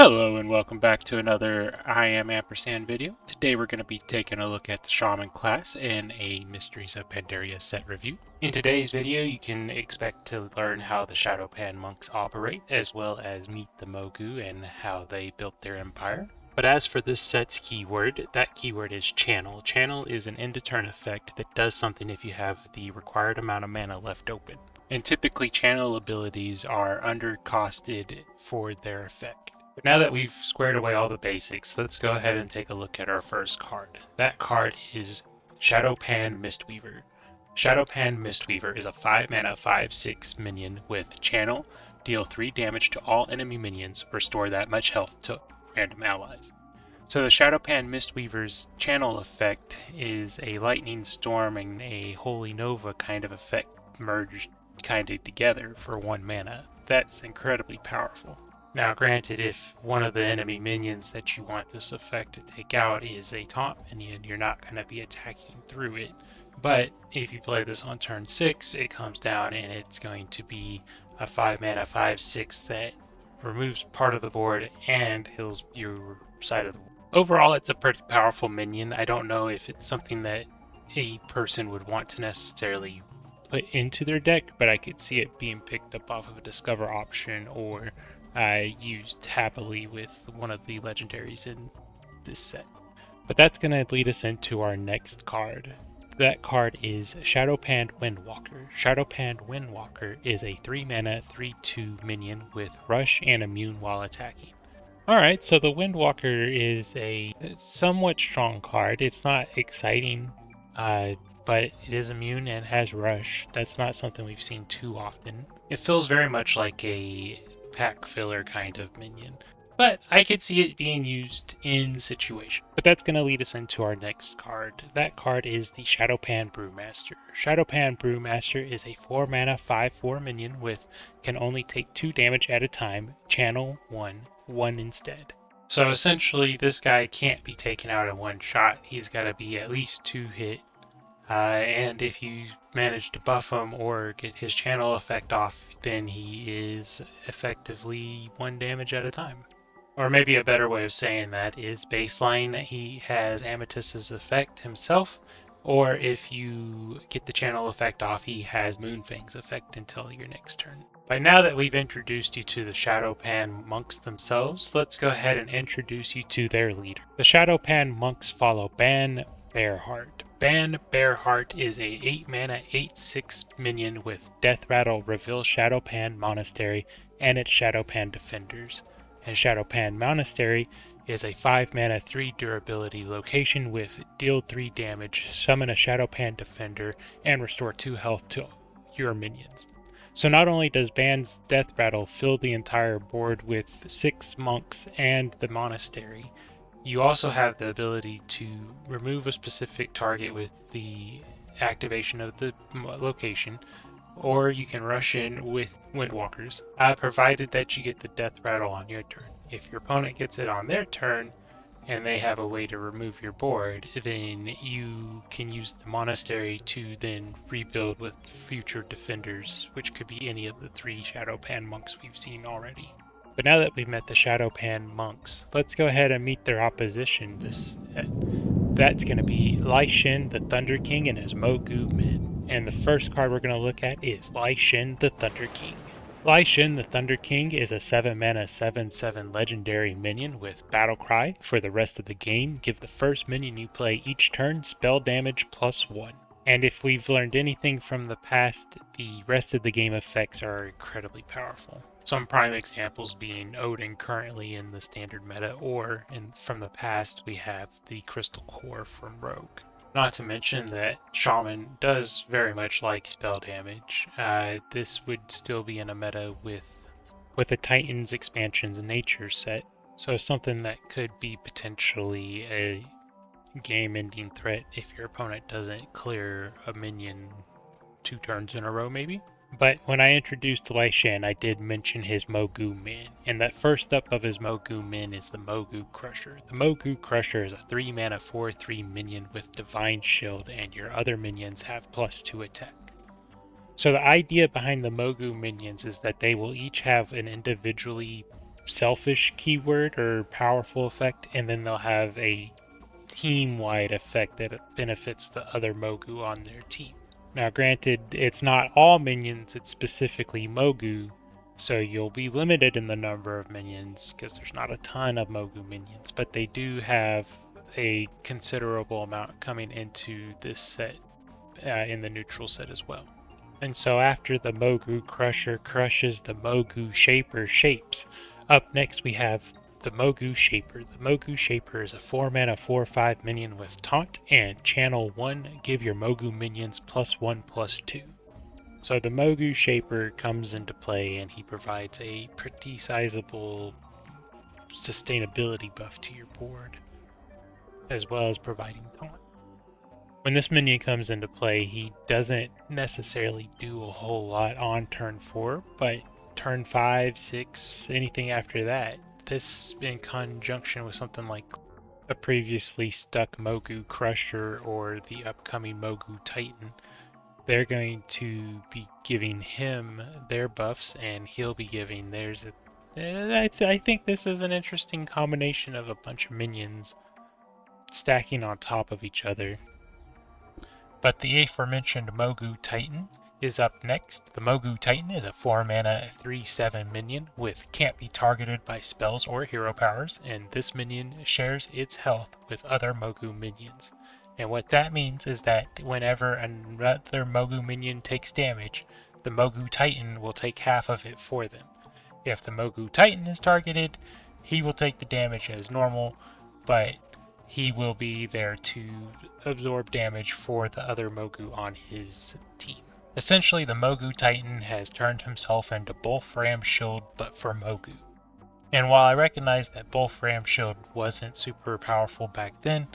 Hello and welcome back to another I Am Ampersand video. Today we're going to be taking a look at the Shaman class in a Mysteries of Pandaria set review. In today's video you can expect to learn how the Shado-Pan monks operate, as well as meet the Mogu and how they built their empire. But as for this set's keyword, that keyword is Channel. Channel is an end-to-turn effect that does something if you have the required amount of mana left open. And typically channel abilities are undercosted for their effect. But now that we've squared away all the basics, let's go ahead and take a look at our first card. That card is Shado-Pan Mistweaver. Shado-Pan Mistweaver is a 5 mana 5/6 minion with Channel, deal 3 damage to all enemy minions, restore that much health to random allies. So the Shado-Pan Mistweaver's Channel effect is a Lightning Storm and a Holy Nova kind of effect merged kind of together for 1 mana. That's incredibly powerful. Now granted, if one of the enemy minions that you want this effect to take out is a taunt minion, you're not going to be attacking through it. But if you play this on turn 6, it comes down and it's going to be a 5 mana 5/6 that removes part of the board and heals your side of the board. Overall, it's a pretty powerful minion. I don't know if it's something that a person would want to necessarily put into their deck, but I could see it being picked up off of a Discover option or used happily with one of the legendaries in this set. But that's going to lead us into our next card. That card is Shado-Pan Windwalker. Shado-Pan Windwalker is a 3 mana 3/2 minion with rush and immune while attacking. Alright, so the Windwalker is a somewhat strong card. It's not exciting, but it is immune and has rush. That's not something we've seen too often. It feels very much like a pack filler kind of minion, but I could see it being used in situation. But that's going to lead us into our next card. That card is the Shado-Pan Brewmaster. Shado-Pan Brewmaster is a 4 mana 5/4 minion with can only take 2 damage at a time, channel 1 instead. So essentially this guy can't be taken out in one shot. He's got to be at least 2 hit. And if you manage to buff him or get his channel effect off, then he is effectively 1 damage at a time. Or maybe a better way of saying that is baseline, he has Amethyst's effect himself, or if you get the channel effect off, he has Moonfang's effect until your next turn. By now that we've introduced you to the Shado-Pan monks themselves, let's go ahead and introduce you to their leader. The Shado-Pan monks follow Ban Bearheart. Ban Bearheart is a 8 mana 8/6 minion with Death Rattle, Reveal Shado-Pan Monastery, and its Shado-Pan Defenders. And Shado-Pan Monastery is a 5 mana 3 durability location with deal 3 damage, summon a Shado-Pan Defender, and restore 2 health to your minions. So not only does Ban's Death Rattle fill the entire board with 6 monks and the monastery, you also have the ability to remove a specific target with the activation of the location, or you can rush in with Windwalkers, provided that you get the Death Rattle on your turn. If your opponent gets it on their turn, and they have a way to remove your board, then you can use the Monastery to then rebuild with future defenders, which could be any of the 3 Shado-Pan monks we've seen already. But now that we've met the Shado-Pan monks, let's go ahead and meet their opposition. That's going to be Lei-Shen, the Thunder King, and his Mogu men. And the first card we're going to look at is Lei-Shen, the Thunder King. Lei-Shen, the Thunder King, is a 7 mana 7/7 legendary minion with Battle Cry. For the rest of the game, give the first minion you play each turn spell damage +1. And if we've learned anything from the past, the rest of the game effects are incredibly powerful. Some prime examples being Odin currently in the standard meta, or from the past we have the Crystal Core from Rogue. Not to mention that Shaman does very much like spell damage. This would still be in a meta with the Titans expansions nature set, so something that could be potentially a game-ending threat if your opponent doesn't clear a minion 2 turns in a row maybe. But when I introduced Lei-Shen, I did mention his Mogu Min, and that first up of his Mogu Min is the Mogu Crusher. The Mogu Crusher is a 3 mana 4/3 minion with Divine Shield, and your other minions have +2 attack. So the idea behind the Mogu minions is that they will each have an individually selfish keyword or powerful effect, and then they'll have a team-wide effect that benefits the other Mogu on their team. Now granted, it's not all minions, it's specifically Mogu, so you'll be limited in the number of minions because there's not a ton of Mogu minions, but they do have a considerable amount coming into this set in the neutral set as well. And so after the Mogu Crusher crushes the Mogu Shaper shapes, up next we have the Mogu Shaper. The Mogu Shaper is a 4-mana 4/5 minion with Taunt and Channel 1, give your Mogu minions +1/+2. So the Mogu Shaper comes into play and he provides a pretty sizable sustainability buff to your board, as well as providing Taunt. When this minion comes into play, he doesn't necessarily do a whole lot on turn 4, but turn 5, 6, anything after that, this in conjunction with something like a previously stuck Mogu Crusher or the upcoming Mogu Titan, they're going to be giving him their buffs and he'll be giving theirs. I think this is an interesting combination of a bunch of minions stacking on top of each other. But the aforementioned Mogu Titan is up next. The Mogu Titan is a 4-mana 3/7 minion with can't be targeted by spells or hero powers, and this minion shares its health with other Mogu minions. And what that means is that whenever another Mogu minion takes damage, the Mogu Titan will take half of it for them. If the Mogu Titan is targeted, he will take the damage as normal, but he will be there to absorb damage for the other Mogu on his team. Essentially, the Mogu Titan has turned himself into Wolfram Shield, but for Mogu. And while I recognize that Wolfram Shield wasn't super powerful back then,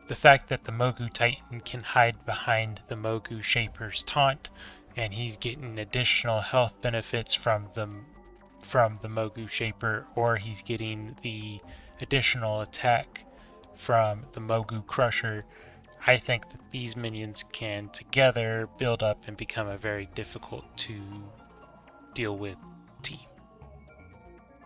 the fact that the Mogu Titan can hide behind the Mogu Shaper's taunt, and he's getting additional health benefits from the Mogu Shaper, or he's getting the additional attack from the Mogu Crusher, I think that these minions can together build up and become a very difficult to deal with team.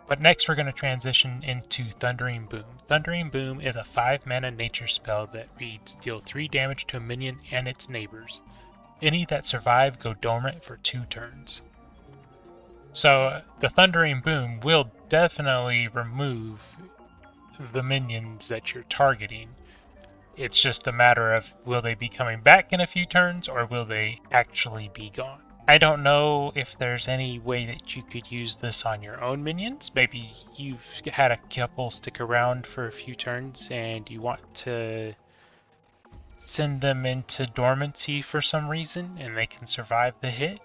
But next we're going to transition into Thundering Boom. Thundering Boom is a 5-mana nature spell that reads deal 3 damage to a minion and its neighbors. Any that survive go dormant for 2 turns. So the Thundering Boom will definitely remove the minions that you're targeting. It's just a matter of will they be coming back in a few turns or will they actually be gone. I don't know if there's any way that you could use this on your own minions. Maybe you've had a couple stick around for a few turns and you want to send them into dormancy for some reason and they can survive the hit.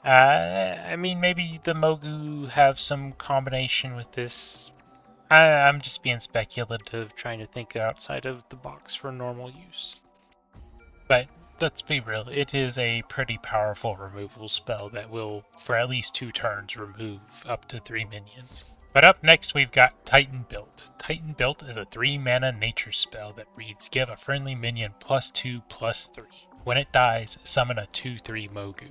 I mean, maybe the Mogu have some combination with this. I'm just being speculative, trying to think outside of the box for normal use. But let's be real, it is a pretty powerful removal spell that will, for at least 2 turns, remove up to 3 minions. But up next we've got Titan Built. Titan Built is a 3-mana nature spell that reads give a friendly minion +2/+3. When it dies, summon a 2/3 Mogu.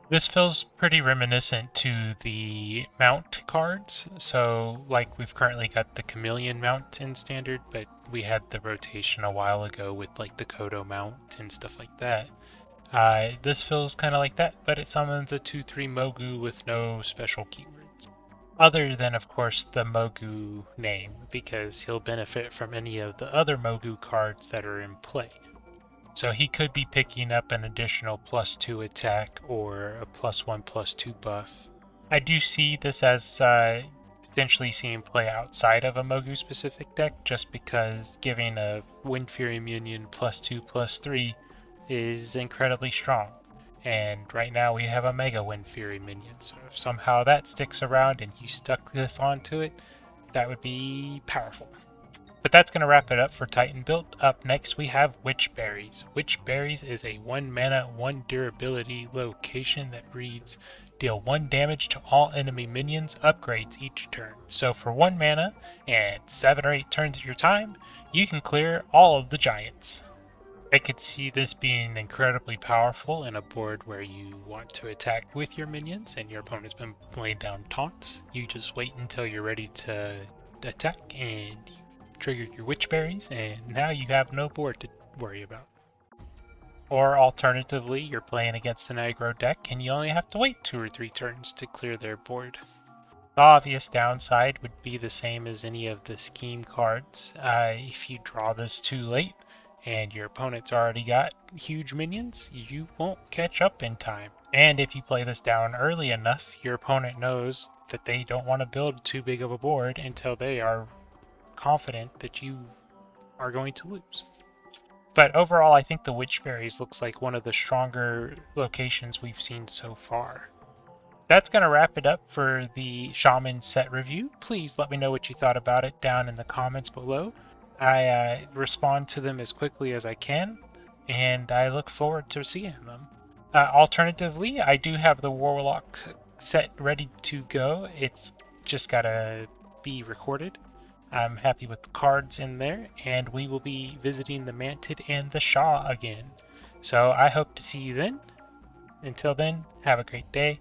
This feels pretty reminiscent to the mount cards, so like we've currently got the Chameleon mount in standard, but we had the rotation a while ago with like the Kodo mount and stuff like that. This feels kind of like that, but it summons a 2/3 Mogu with no special keywords. Other than, of course, the Mogu name, because he'll benefit from any of the other Mogu cards that are in play. So he could be picking up an additional +2 attack or a +1/+2 buff. I do see this as potentially seeing play outside of a Mogu specific deck, just because giving a Wind Fury minion +2/+3 is incredibly strong. And right now we have a Mega Wind Fury minion, so if somehow that sticks around and you stuck this onto it, that would be powerful. But that's going to wrap it up for Titan Built. Up next we have Witch Berries. Witch Berries is a 1-mana, 1 durability location that reads deal 1 damage to all enemy minions, upgrades each turn. So for 1 mana and 7 or 8 turns of your time, you can clear all of the giants. I could see this being incredibly powerful in a board where you want to attack with your minions and your opponent's been laying down taunts. You just wait until you're ready to attack and you trigger your witch berries, and now you have no board to worry about. Or alternatively, you're playing against an aggro deck and you only have to wait 2 or 3 turns to clear their board. The obvious downside would be the same as any of the scheme cards. If you draw this too late and your opponent's already got huge minions, you won't catch up in time. And if you play this down early enough, your opponent knows that they don't want to build too big of a board until they are confident that you are going to lose. But overall, I think the Witchberries looks like one of the stronger locations we've seen so far. That's going to wrap it up for the Shaman set review. Please let me know what you thought about it down in the comments below. I respond to them as quickly as I can, and I look forward to seeing them. Alternatively, I do have the Warlock set ready to go. It's just got to be recorded. I'm happy with the cards in there, and we will be visiting the Mantid and the Shah again. So I hope to see you then. Until then, have a great day.